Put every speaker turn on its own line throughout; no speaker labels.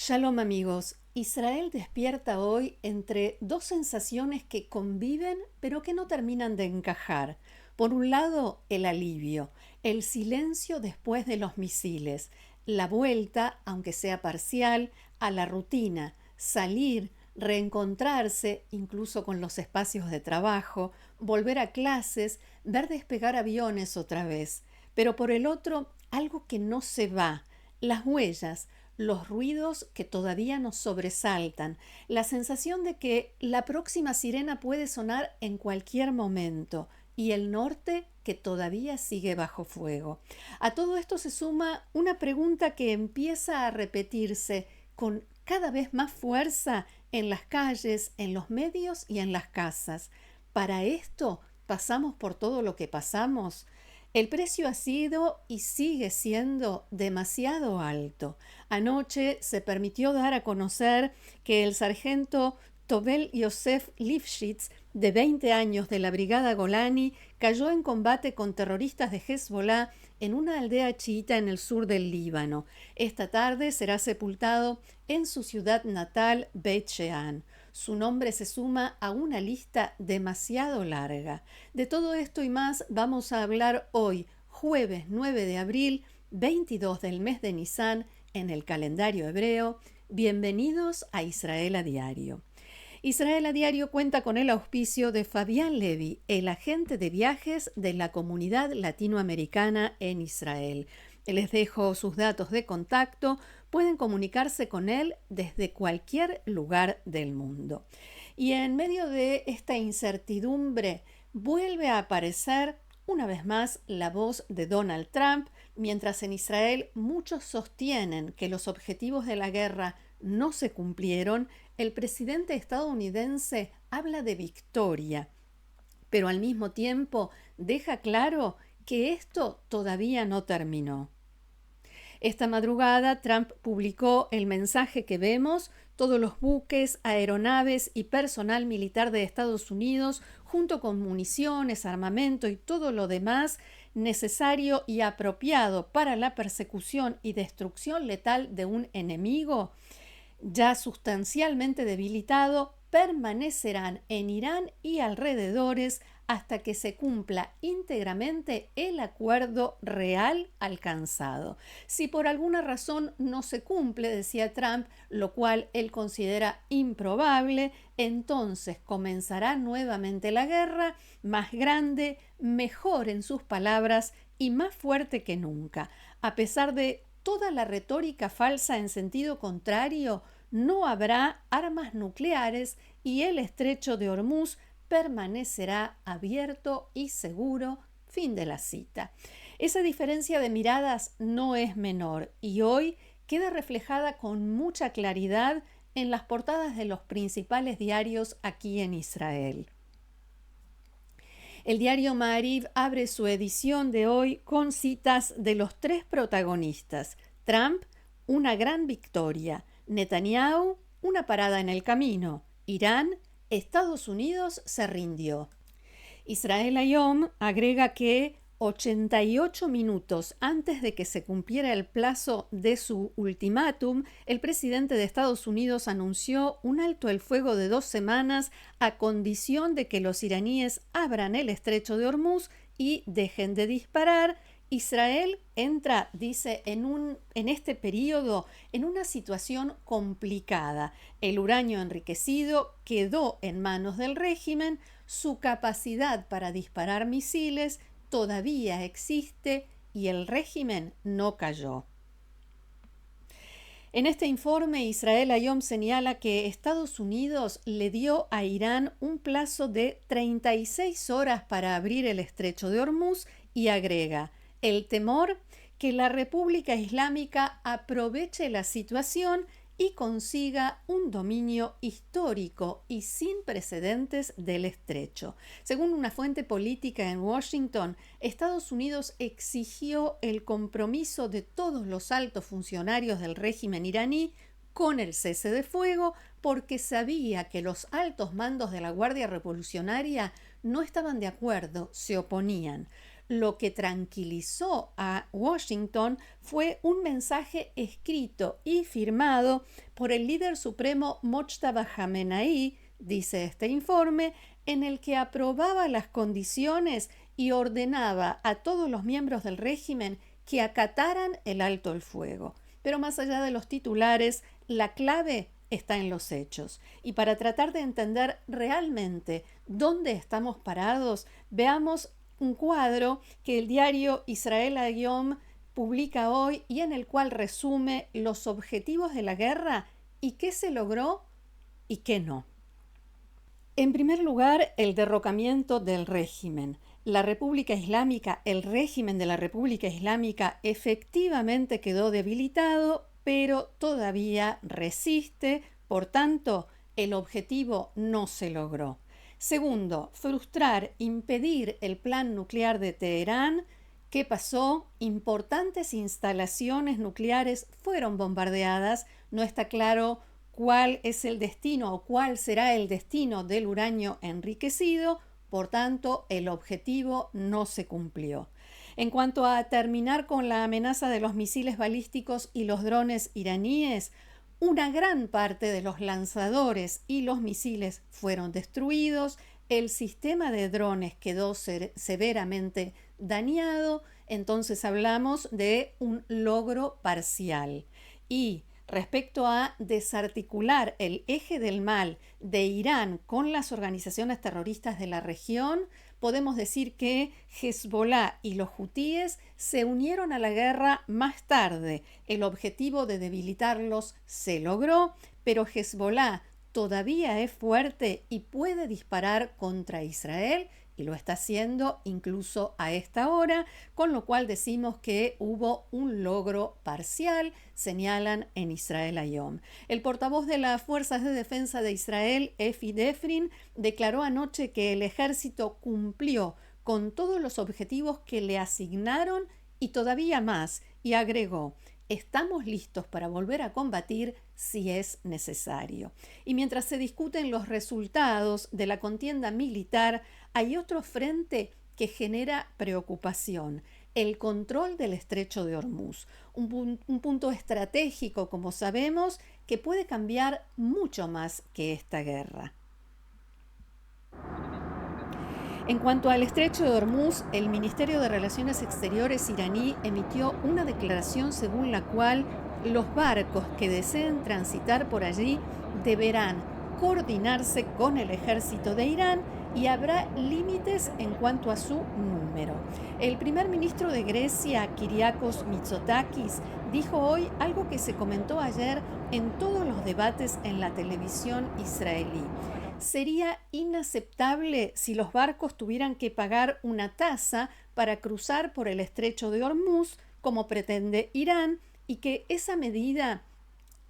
Shalom amigos, Israel despierta hoy entre dos sensaciones que conviven pero que no terminan de encajar. Por un lado, el alivio, el silencio después de los misiles, la vuelta, aunque sea parcial, a la rutina, salir, reencontrarse, incluso con los espacios de trabajo, volver a clases, ver despegar aviones otra vez. Pero por el otro, algo que no se va, las huellas, los ruidos que todavía nos sobresaltan, la sensación de que la próxima sirena puede sonar en cualquier momento y el norte que todavía sigue bajo fuego. A todo esto se suma una pregunta que empieza a repetirse con cada vez más fuerza en las calles, en los medios y en las casas. ¿Para esto pasamos por todo lo que pasamos? El precio ha sido y sigue siendo demasiado alto. Anoche se permitió dar a conocer que el sargento Tobel Yosef Lifshitz, de 20 años de la Brigada Golani, cayó en combate con terroristas de Hezbollah en una aldea chiita en el sur del Líbano. Esta tarde será sepultado en su ciudad natal, Beit Shean. Su nombre se suma a una lista demasiado larga. De todo esto y más vamos a hablar hoy, jueves 9 de abril, 22 del mes de Nisan, en el calendario hebreo. Bienvenidos a Israel a Diario. Israel a Diario cuenta con el auspicio de Fabián Levi, el agente de viajes de la comunidad latinoamericana en Israel. Les dejo sus datos de contacto, pueden comunicarse con él desde cualquier lugar del mundo. Y en medio de esta incertidumbre vuelve a aparecer una vez más la voz de Donald Trump, mientras en Israel muchos sostienen que los objetivos de la guerra no se cumplieron. El presidente estadounidense habla de victoria, pero al mismo tiempo deja claro que esto todavía no terminó. Esta madrugada Trump publicó el mensaje que vemos: todos los buques, aeronaves y personal militar de Estados Unidos, junto con municiones, armamento y todo lo demás necesario y apropiado para la persecución y destrucción letal de un enemigo ya sustancialmente debilitado, permanecerán en Irán y alrededores hasta que se cumpla íntegramente el acuerdo real alcanzado. Si por alguna razón no se cumple, decía Trump, lo cual él considera improbable, entonces comenzará nuevamente la guerra, más grande, mejor en sus palabras y más fuerte que nunca. A pesar de toda la retórica falsa en sentido contrario, no habrá armas nucleares y el estrecho de Hormuz permanecerá abierto y seguro. Fin de la cita. Esa diferencia de miradas no es menor y hoy queda reflejada con mucha claridad en las portadas de los principales diarios aquí en Israel. El diario Maariv abre su edición de hoy con citas de los tres protagonistas: Trump, una gran victoria; Netanyahu, una parada en el camino; Irán, Estados Unidos se rindió. Israel Hayom agrega que 88 minutos antes de que se cumpliera el plazo de su ultimátum, el presidente de Estados Unidos anunció un alto el fuego de 2 semanas a condición de que los iraníes abran el estrecho de Hormuz y dejen de disparar. Israel entra, dice, en este periodo en una situación complicada. El uranio enriquecido quedó en manos del régimen, su capacidad para disparar misiles todavía existe y el régimen no cayó. En este informe, Israel Hayom señala que Estados Unidos le dio a Irán un plazo de 36 horas para abrir el estrecho de Hormuz y agrega: el temor que la República Islámica aproveche la situación y consiga un dominio histórico y sin precedentes del estrecho. Según una fuente política en Washington, Estados Unidos exigió el compromiso de todos los altos funcionarios del régimen iraní con el cese de fuego porque sabía que los altos mandos de la Guardia Revolucionaria no estaban de acuerdo, se oponían. lo que tranquilizó a Washington fue un mensaje escrito y firmado por el líder supremo Mojtaba Khamenei, dice este informe, en el que aprobaba las condiciones y ordenaba a todos los miembros del régimen que acataran el alto el fuego. Pero más allá de los titulares, la clave está en los hechos. Y para tratar de entender realmente dónde estamos parados, veamos un cuadro que el diario Israel Hayom publica hoy y en el cual resume los objetivos de la guerra y qué se logró y qué no. En primer lugar, el derrocamiento del régimen. La República Islámica, el régimen de la República Islámica efectivamente quedó debilitado, pero todavía resiste, por tanto, el objetivo no se logró. Segundo, frustrar, impedir el plan nuclear de Teherán. ¿Qué pasó? Importantes instalaciones nucleares fueron bombardeadas, no está claro cuál es el destino o cuál será el destino del uranio enriquecido, por tanto, el objetivo no se cumplió. En cuanto a terminar con la amenaza de los misiles balísticos y los drones iraníes, una gran parte de los lanzadores y los misiles fueron destruidos, el sistema de drones quedó severamente dañado, entonces hablamos de un logro parcial. Y respecto a desarticular el eje del mal de Irán con las organizaciones terroristas de la región, podemos decir que Hezbollah y los hutíes se unieron a la guerra más tarde. El objetivo de debilitarlos se logró, pero Hezbollah todavía es fuerte y puede disparar contra Israel y lo está haciendo incluso a esta hora, con lo cual decimos que hubo un logro parcial, señalan en Israel Hayom. El portavoz de las Fuerzas de Defensa de Israel, Efi Defrin, declaró anoche que el ejército cumplió con todos los objetivos que le asignaron y todavía más, y agregó: estamos listos para volver a combatir si es necesario. Y mientras se discuten los resultados de la contienda militar, hay otro frente que genera preocupación: el control del estrecho de Hormuz, un punto estratégico, como sabemos, que puede cambiar mucho más que esta guerra. En cuanto al estrecho de Hormuz, el Ministerio de Relaciones Exteriores iraní emitió una declaración según la cual los barcos que deseen transitar por allí deberán coordinarse con el ejército de Irán y habrá límites en cuanto a su número. El primer ministro de Grecia, Kyriakos Mitsotakis, dijo hoy algo que se comentó ayer en todos los debates en la televisión israelí. Sería inaceptable si los barcos tuvieran que pagar una tasa para cruzar por el estrecho de Hormuz, como pretende Irán, y que esa medida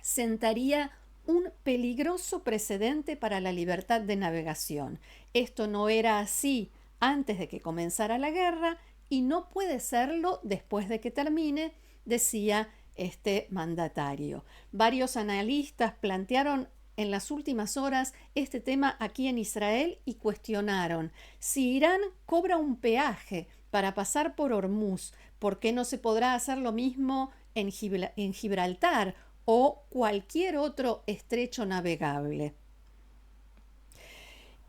sentaría un peligroso precedente para la libertad de navegación. Esto no era así antes de que comenzara la guerra y no puede serlo después de que termine, decía este mandatario. Varios analistas plantearon en las últimas horas este tema aquí en Israel y cuestionaron: si Irán cobra un peaje para pasar por Hormuz, ¿por qué no se podrá hacer lo mismo en Gibraltar o cualquier otro estrecho navegable?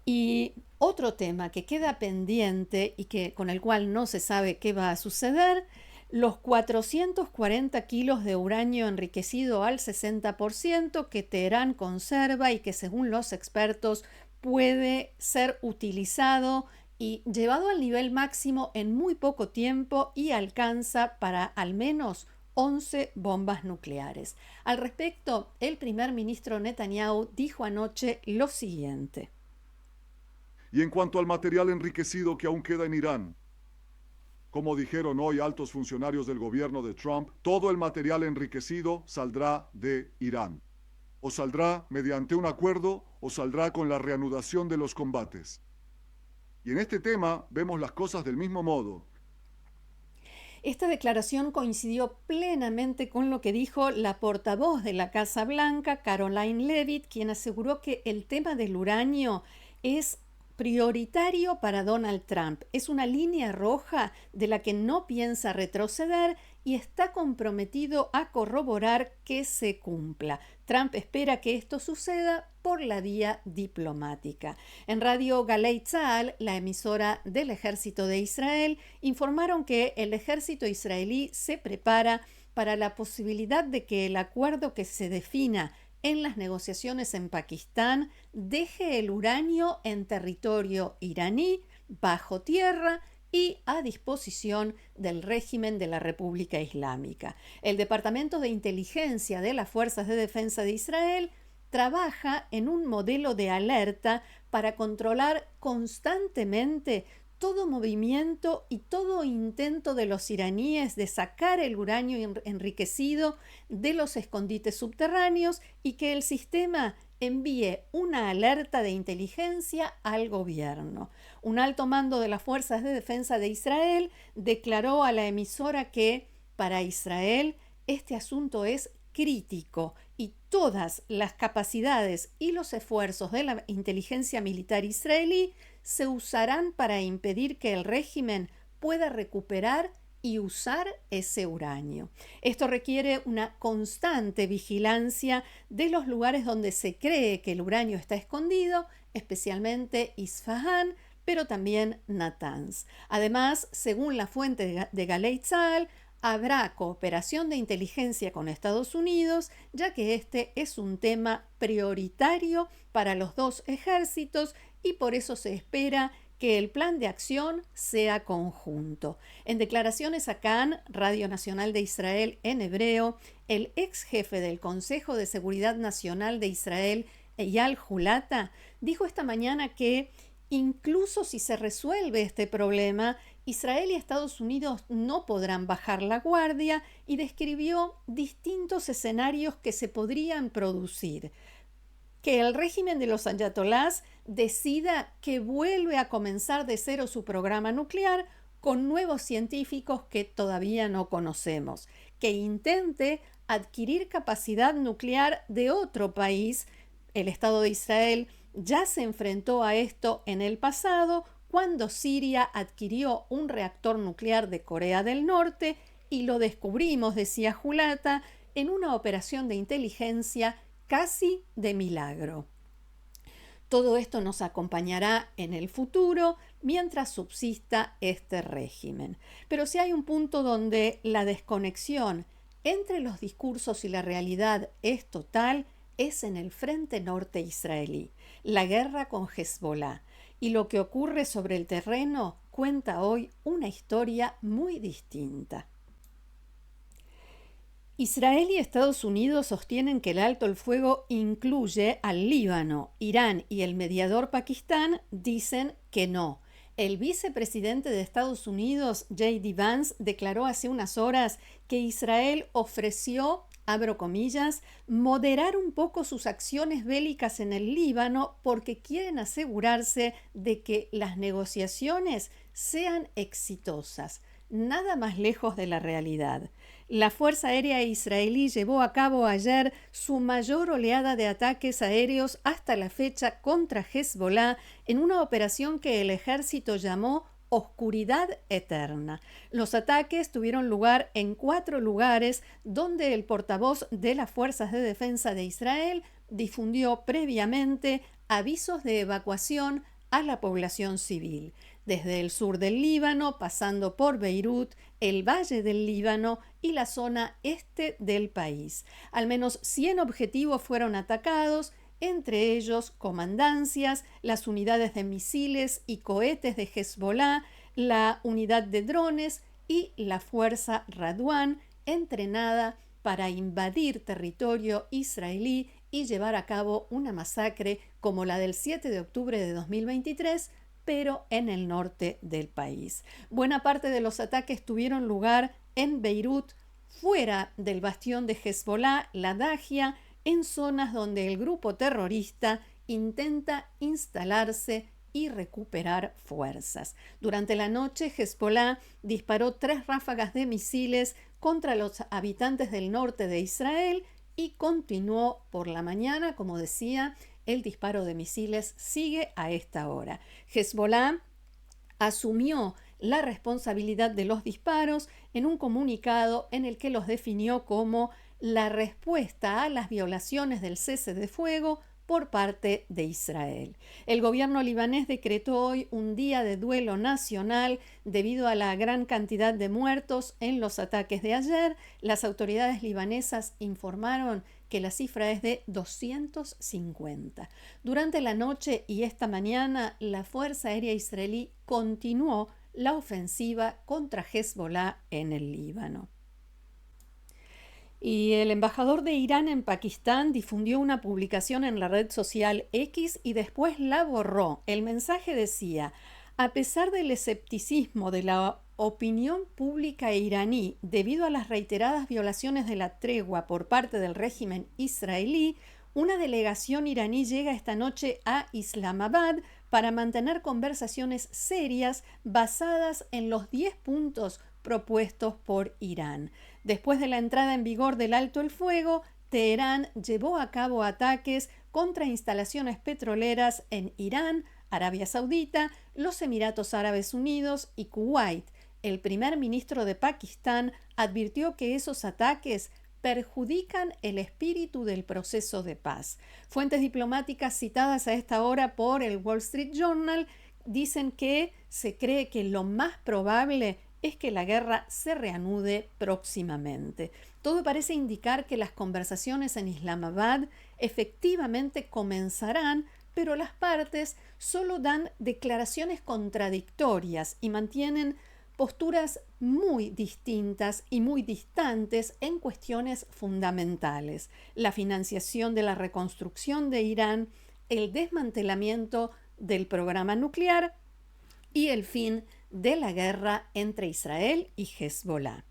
Y otro tema que queda pendiente y con el cual no se sabe qué va a suceder: los 440 kilos de uranio enriquecido al 60% que Teherán conserva y que, según los expertos, puede ser utilizado y llevado al nivel máximo en muy poco tiempo y alcanza para al menos 11 bombas nucleares. Al respecto, el primer ministro Netanyahu dijo anoche lo siguiente:
Y en cuanto al material enriquecido que aún queda en Irán, como dijeron hoy altos funcionarios del gobierno de Trump, todo el material enriquecido saldrá de Irán. O saldrá mediante un acuerdo o saldrá con la reanudación de los combates. Y en este tema vemos las cosas del mismo modo.
Esta declaración coincidió plenamente con lo que dijo la portavoz de la Casa Blanca, Caroline Leavitt, quien aseguró que el tema del uranio es prioritario para Donald Trump. Es una línea roja de la que no piensa retroceder y está comprometido a corroborar que se cumpla. Trump espera que esto suceda por la vía diplomática. En Radio Galei Tzahal, la emisora del ejército de Israel, informaron que el ejército israelí se prepara para la posibilidad de que el acuerdo que se defina en las negociaciones en Pakistán deje el uranio en territorio iraní, bajo tierra y a disposición del régimen de la República Islámica. El Departamento de Inteligencia de las Fuerzas de Defensa de Israel trabaja en un modelo de alerta para controlar constantemente todo movimiento y todo intento de los iraníes de sacar el uranio enriquecido de los escondites subterráneos y que el sistema envíe una alerta de inteligencia al gobierno. Un alto mando de las Fuerzas de Defensa de Israel declaró a la emisora que para Israel este asunto es crítico y todas las capacidades y los esfuerzos de la inteligencia militar israelí se usarán para impedir que el régimen pueda recuperar y usar ese uranio. Esto requiere una constante vigilancia de los lugares donde se cree que el uranio está escondido, especialmente Isfahán, pero también Natanz. Además, según la fuente de Galei Tzahal, habrá cooperación de inteligencia con Estados Unidos, ya que este es un tema prioritario para los dos ejércitos y por eso se espera que el plan de acción sea conjunto. En declaraciones a Kan, Radio Nacional de Israel en hebreo, el ex jefe del Consejo de Seguridad Nacional de Israel, Eyal Hulata, dijo esta mañana que incluso si se resuelve este problema, Israel y Estados Unidos no podrán bajar la guardia y describió distintos escenarios que se podrían producir. Que el régimen de los ayatolás decida que vuelve a comenzar de cero su programa nuclear con nuevos científicos que todavía no conocemos. Que intente adquirir capacidad nuclear de otro país. El Estado de Israel ya se enfrentó a esto en el pasado cuando Siria adquirió un reactor nuclear de Corea del Norte y lo descubrimos, decía Hulata, en una operación de inteligencia casi de milagro. Todo esto nos acompañará en el futuro mientras subsista este régimen. Pero si hay un punto donde la desconexión entre los discursos y la realidad es total, es en el frente norte israelí, la guerra con Hezbollah. Y lo que ocurre sobre el terreno cuenta hoy una historia muy distinta. Israel y Estados Unidos sostienen que el alto el fuego incluye al Líbano. Irán y el mediador Pakistán dicen que no. El vicepresidente de Estados Unidos, J.D. Vance, declaró hace unas horas que Israel ofreció, abro comillas, moderar un poco sus acciones bélicas en el Líbano porque quieren asegurarse de que las negociaciones sean exitosas. Nada más lejos de la realidad. La Fuerza Aérea Israelí llevó a cabo ayer su mayor oleada de ataques aéreos hasta la fecha contra Hezbollah en una operación que el ejército llamó Oscuridad Eterna. Los ataques tuvieron lugar en 4 lugares donde el portavoz de las Fuerzas de Defensa de Israel difundió previamente avisos de evacuación a la población civil, desde el sur del Líbano, pasando por Beirut, el valle del Líbano y la zona este del país. Al menos 100 objetivos fueron atacados, entre ellos comandancias, las unidades de misiles y cohetes de Hezbollah, la unidad de drones y la fuerza Radwan, entrenada para invadir territorio israelí y llevar a cabo una masacre como la del 7 de octubre de 2023, pero en el norte del país. Buena parte de los ataques tuvieron lugar en Beirut, fuera del bastión de Hezbollah, la Dajia, en zonas donde el grupo terrorista intenta instalarse y recuperar fuerzas. Durante la noche, Hezbollah disparó 3 ráfagas de misiles contra los habitantes del norte de Israel y continuó por la mañana, como decía, el disparo de misiles sigue a esta hora. Hezbollah asumió la responsabilidad de los disparos en un comunicado en el que los definió como la respuesta a las violaciones del cese de fuego por parte de Israel. El gobierno libanés decretó hoy un día de duelo nacional debido a la gran cantidad de muertos en los ataques de ayer. Las autoridades libanesas informaron que la cifra es de 250. Durante la noche y esta mañana, la Fuerza Aérea Israelí continuó la ofensiva contra Hezbollah en el Líbano. Y el embajador de Irán en Pakistán difundió una publicación en la red social X y después la borró. El mensaje decía: a pesar del escepticismo de la opinión pública iraní debido a las reiteradas violaciones de la tregua por parte del régimen israelí, una delegación iraní llega esta noche a Islamabad para mantener conversaciones serias basadas en los 10 puntos propuestos por Irán. Después de la entrada en vigor del alto el fuego, Teherán llevó a cabo ataques contra instalaciones petroleras en Irán, Arabia Saudita, los Emiratos Árabes Unidos y Kuwait. El primer ministro de Pakistán advirtió que esos ataques perjudican el espíritu del proceso de paz. Fuentes diplomáticas citadas a esta hora por el Wall Street Journal dicen que se cree que lo más probable es que la guerra se reanude próximamente. Todo parece indicar que las conversaciones en Islamabad efectivamente comenzarán, pero las partes solo dan declaraciones contradictorias y mantienen posturas muy distintas y muy distantes en cuestiones fundamentales: la financiación de la reconstrucción de Irán, el desmantelamiento del programa nuclear y el fin de la guerra entre Israel y Hezbollah.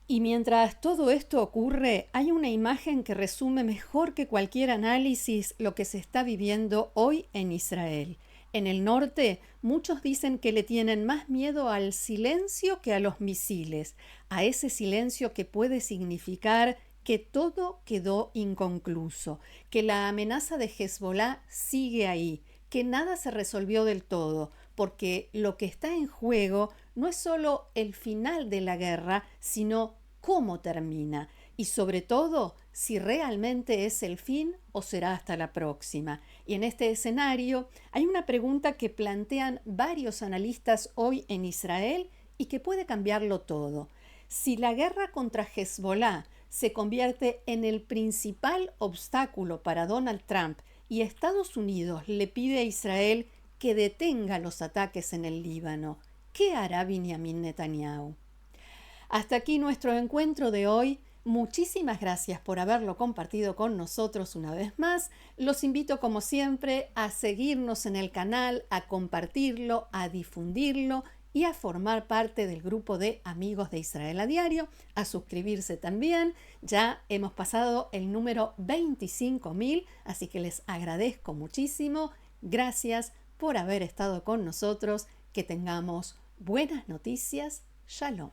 Y mientras todo esto ocurre, hay una imagen que resume mejor que cualquier análisis lo que se está viviendo hoy en Israel. En el norte, muchos dicen que le tienen más miedo al silencio que a los misiles, a ese silencio que puede significar que todo quedó inconcluso, que la amenaza de Hezbollah sigue ahí, que nada se resolvió del todo, porque lo que está en juego no es solo el final de la guerra, sino cómo termina y sobre todo si realmente es el fin o será hasta la próxima. Y en este escenario hay una pregunta que plantean varios analistas hoy en Israel y que puede cambiarlo todo. Si la guerra contra Hezbollah se convierte en el principal obstáculo para Donald Trump y Estados Unidos le pide a Israel que detenga los ataques en el Líbano, ¿qué hará Benjamin Netanyahu? Hasta aquí nuestro encuentro de hoy. Muchísimas gracias por haberlo compartido con nosotros una vez más. Los invito, como siempre, a seguirnos en el canal, a compartirlo, a difundirlo y a formar parte del grupo de Amigos de Israel a Diario, a suscribirse también. Ya hemos pasado el número 25.000, así que les agradezco muchísimo. Gracias por haber estado con nosotros. Que tengamos buenas noticias. Shalom.